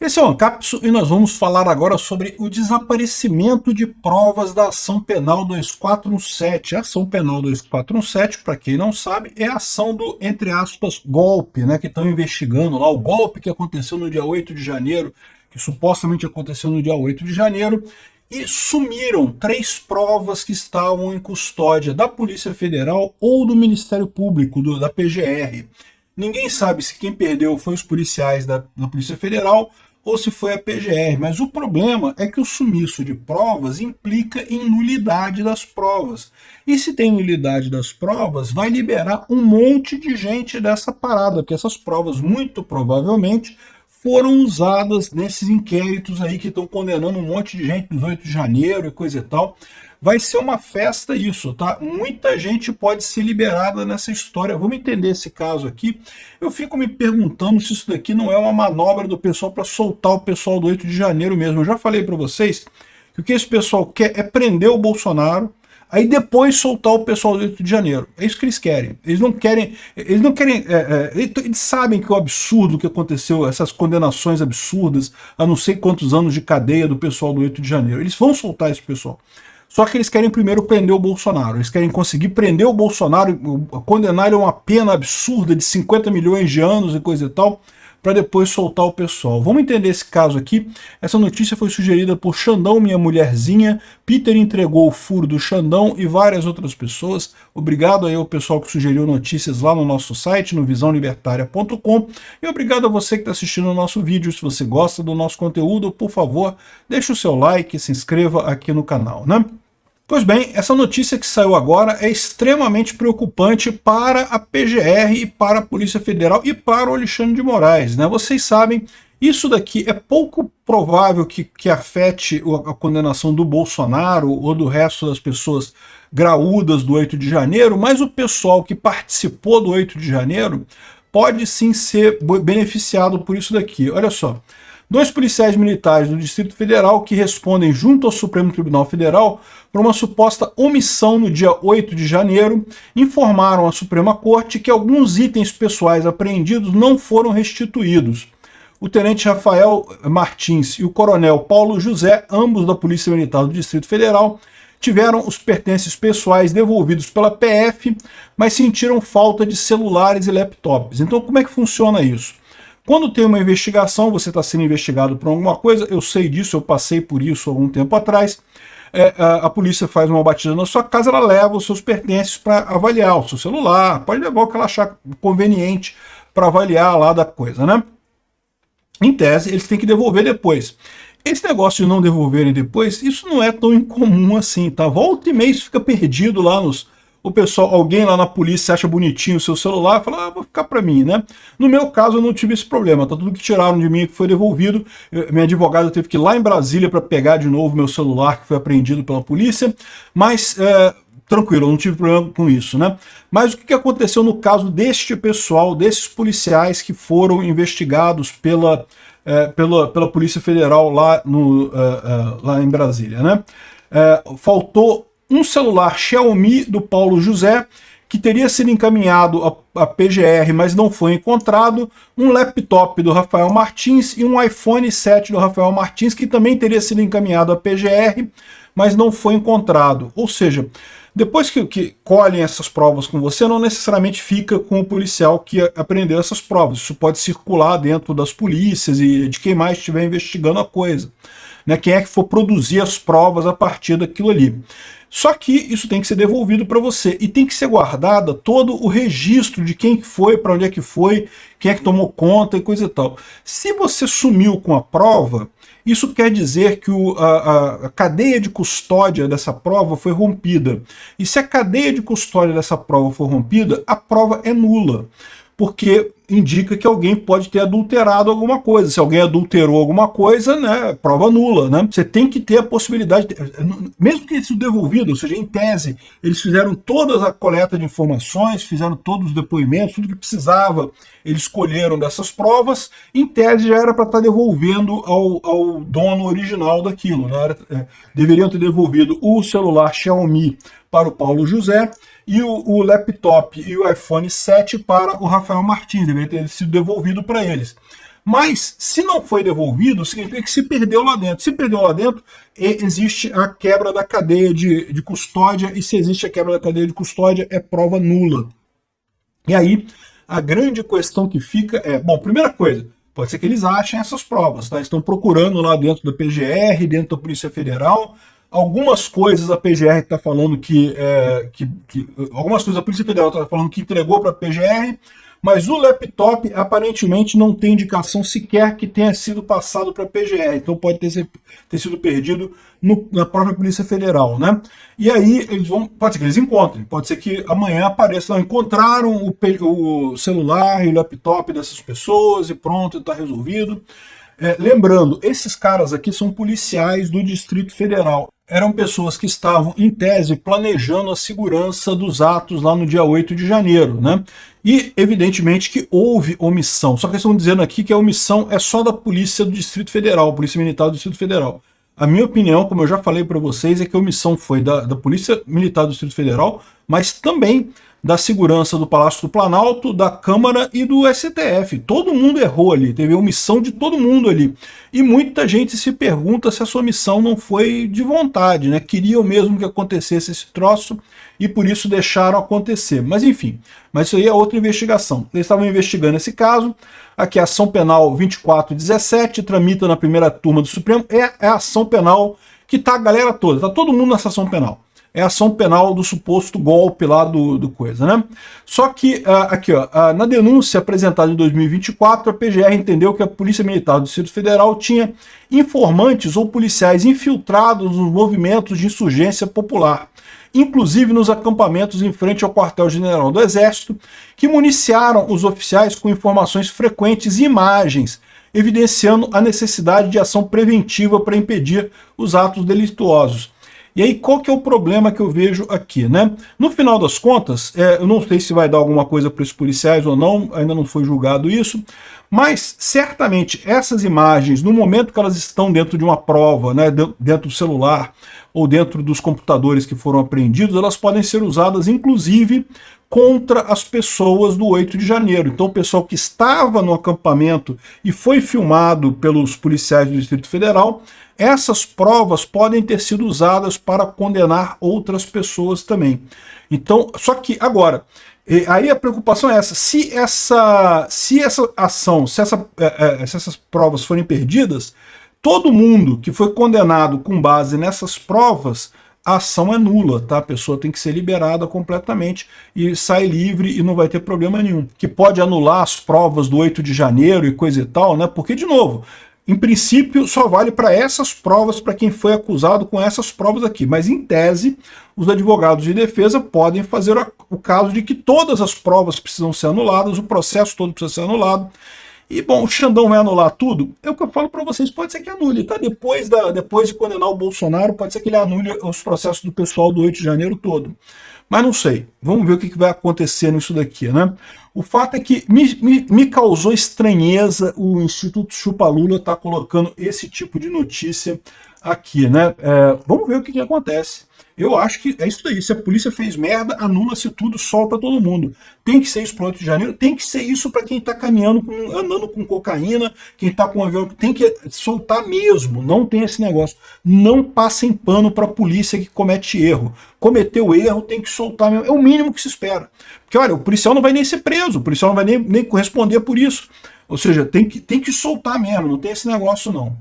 Esse é o Ancapso e nós vamos falar agora sobre o desaparecimento de provas da Ação Penal 247. A Ação Penal 247, para quem não sabe, é a ação do, entre aspas, golpe, né, que estão investigando lá, o golpe que aconteceu no dia 8 de janeiro, que supostamente aconteceu no dia 8 de janeiro, e sumiram 3 provas que estavam em custódia da Polícia Federal ou do Ministério Público, da PGR. Ninguém sabe se quem perdeu foi os policiais da Polícia Federal ou se foi a PGR, mas o problema é que o sumiço de provas implica em nulidade das provas. E se tem nulidade das provas, vai liberar um monte de gente dessa parada, porque essas provas muito provavelmente foram usadas nesses inquéritos aí que estão condenando um monte de gente nos 8 de janeiro e coisa e tal. Vai ser uma festa isso, tá? Muita gente pode ser liberada nessa história. Vamos entender esse caso aqui. Eu fico me perguntando se isso daqui não é uma manobra do pessoal para soltar o pessoal do 8 de janeiro mesmo. Eu já falei para vocês que o que esse pessoal quer é prender o Bolsonaro, aí depois soltar o pessoal do 8 de janeiro. É isso que eles querem. Eles não querem... Eles sabem que o absurdo que aconteceu, essas condenações absurdas, a não sei quantos anos de cadeia do pessoal do 8 de janeiro. Eles vão soltar esse pessoal. Só que eles querem primeiro prender o Bolsonaro. Eles querem conseguir prender o Bolsonaro, condenar ele a uma pena absurda de 50 milhões de anos e coisa e tal, para depois soltar o pessoal. Vamos entender esse caso aqui. Essa notícia foi sugerida por Xandão, minha mulherzinha. Peter entregou o furo do Xandão e várias outras pessoas. Obrigado aí ao pessoal que sugeriu notícias lá no nosso site, no visãolibertaria.com. E obrigado a você que está assistindo o nosso vídeo. Se você gosta do nosso conteúdo, por favor, deixe o seu like e se inscreva aqui no canal, né? Pois bem, essa notícia que saiu agora é extremamente preocupante para a PGR e para a Polícia Federal e para o Alexandre de Moraes, né? Vocês sabem, isso daqui é pouco provável que afete a condenação do Bolsonaro ou do resto das pessoas graúdas do 8 de janeiro, mas o pessoal que participou do 8 de janeiro pode sim ser beneficiado por isso daqui. Olha só. 2 policiais militares do Distrito Federal que respondem junto ao Supremo Tribunal Federal por uma suposta omissão no dia 8 de janeiro, informaram à Suprema Corte que alguns itens pessoais apreendidos não foram restituídos. O tenente Rafael Martins e o coronel Paulo José, ambos da Polícia Militar do Distrito Federal, tiveram os pertences pessoais devolvidos pela PF, mas sentiram falta de celulares e laptops. Então como é que funciona isso? Quando tem uma investigação, você está sendo investigado por alguma coisa, eu sei disso, eu passei por isso há algum tempo atrás, a polícia faz uma batida na sua casa, ela leva os seus pertences para avaliar, o seu celular, pode levar o que ela achar conveniente para avaliar lá da coisa, né? Em tese, eles têm que devolver depois. Esse negócio de não devolverem depois, isso não é tão incomum assim, tá? Volta e meia isso fica perdido lá o pessoal, alguém lá na polícia acha bonitinho o seu celular e fala, vou ficar para mim, né? No meu caso eu não tive esse problema, tá tudo que tiraram de mim que foi devolvido. Minha advogada teve que ir lá em Brasília para pegar de novo meu celular que foi apreendido pela polícia, mas tranquilo, eu não tive problema com isso, né? Mas o que aconteceu no caso deste pessoal, desses policiais que foram investigados pela Polícia Federal lá em Brasília, né? Faltou um celular Xiaomi do Paulo José, que teria sido encaminhado à PGR, mas não foi encontrado, um laptop do Rafael Martins e um iPhone 7 do Rafael Martins, que também teria sido encaminhado à PGR, mas não foi encontrado. Ou seja, depois que colhem essas provas com você, não necessariamente fica com o policial que apreendeu essas provas. Isso pode circular dentro das polícias e de quem mais estiver investigando a coisa, né? Quem é que for produzir as provas a partir daquilo ali. Só que isso tem que ser devolvido para você e tem que ser guardada todo o registro de quem foi, para onde é que foi, quem é que tomou conta e coisa e tal. Se você sumiu com a prova, isso quer dizer que a cadeia de custódia dessa prova foi rompida. E se a cadeia de custódia dessa prova for rompida, a prova é nula, porque indica que alguém pode ter adulterado alguma coisa. Se alguém adulterou alguma coisa, né, prova nula, né? Você tem que ter a possibilidade, mesmo que isso devolvido, ou seja, em tese, eles fizeram toda a coleta de informações, fizeram todos os depoimentos, tudo que precisava, eles escolheram dessas provas, em tese já era para estar devolvendo ao dono original daquilo, né? Deveriam ter devolvido o celular Xiaomi para o Paulo José e o laptop e o iPhone 7 para o Rafael Martins, deveria ter sido devolvido para eles. Mas, se não foi devolvido, significa que se perdeu lá dentro. Se perdeu lá dentro, existe a quebra da cadeia de custódia, e se existe a quebra da cadeia de custódia, é prova nula. E aí, a grande questão que fica é, bom, primeira coisa, pode ser que eles achem essas provas, tá? Estão procurando lá dentro da PGR, dentro da Polícia Federal. Algumas coisas a PGR está falando algumas coisas a Polícia Federal está falando que entregou para a PGR, mas o laptop aparentemente não tem indicação sequer que tenha sido passado para a PGR, então pode ter sido perdido na própria Polícia Federal, né? E aí pode ser que eles encontrem, pode ser que amanhã apareça, não, encontraram o celular e o laptop dessas pessoas e pronto, está resolvido. Lembrando, esses caras aqui são policiais do Distrito Federal. Eram pessoas que estavam, em tese, planejando a segurança dos atos lá no dia 8 de janeiro, né? E, evidentemente, que houve omissão. Só que eles estão dizendo aqui que a omissão é só da Polícia do Distrito Federal, Polícia Militar do Distrito Federal. A minha opinião, como eu já falei para vocês, é que a omissão foi da Polícia Militar do Distrito Federal, mas também da segurança do Palácio do Planalto, da Câmara e do STF. Todo mundo errou ali, teve omissão de todo mundo ali. E muita gente se pergunta se essa omissão não foi de vontade, né? Queriam mesmo que acontecesse esse troço e por isso deixaram acontecer. Mas enfim, mas isso aí é outra investigação. Eles estavam investigando esse caso. Aqui a ação penal 2417, tramita na primeira turma do Supremo. É a ação penal que tá a galera toda, tá todo mundo nessa ação penal. É a ação penal do suposto golpe lá do coisa, né? Só que, aqui, ó, na denúncia apresentada em 2024, a PGR entendeu que a Polícia Militar do Distrito Federal tinha informantes ou policiais infiltrados nos movimentos de insurgência popular, inclusive nos acampamentos em frente ao quartel-general do Exército, que municiaram os oficiais com informações frequentes e imagens, evidenciando a necessidade de ação preventiva para impedir os atos delituosos. E aí, qual que é o problema que eu vejo aqui, né? No final das contas, eu não sei se vai dar alguma coisa para os policiais ou não, ainda não foi julgado isso, mas certamente essas imagens, no momento que elas estão dentro de uma prova, né, dentro do celular ou dentro dos computadores que foram apreendidos, elas podem ser usadas, inclusive, contra as pessoas do 8 de janeiro. Então o pessoal que estava no acampamento e foi filmado pelos policiais do Distrito Federal, essas provas podem ter sido usadas para condenar outras pessoas também. Então, só que agora, aí a preocupação é essa, se essas provas forem perdidas, todo mundo que foi condenado com base nessas provas, a ação é nula, tá? A pessoa tem que ser liberada completamente e sai livre e não vai ter problema nenhum. Que pode anular as provas do 8 de janeiro e coisa e tal, né? Porque, de novo, em princípio só vale para essas provas, para quem foi acusado com essas provas aqui. Mas, em tese, os advogados de defesa podem fazer o caso de que todas as provas precisam ser anuladas, o processo todo precisa ser anulado. E, bom, o Xandão vai anular tudo? É o que eu falo para vocês, pode ser que anule, tá? Depois de condenar o Bolsonaro, pode ser que ele anule os processos do pessoal do 8 de janeiro todo. Mas não sei, vamos ver o que vai acontecer nisso daqui, né? O fato é que me causou estranheza o Instituto Chupa Lula tá colocando esse tipo de notícia aqui, né? Vamos ver o que acontece. Eu acho que é isso daí. Se a polícia fez merda, anula-se tudo, solta todo mundo. Tem que ser isso para o 8 de janeiro, tem que ser isso para quem está caminhando, andando com cocaína, quem está com um avião, tem que soltar mesmo. Não tem esse negócio. Não passem pano para a polícia que comete erro. Cometeu erro, tem que soltar mesmo. É o mínimo que se espera. Porque, olha, o policial não vai nem ser preso, o policial não vai nem corresponder por isso. Ou seja, tem que soltar mesmo, não tem esse negócio não.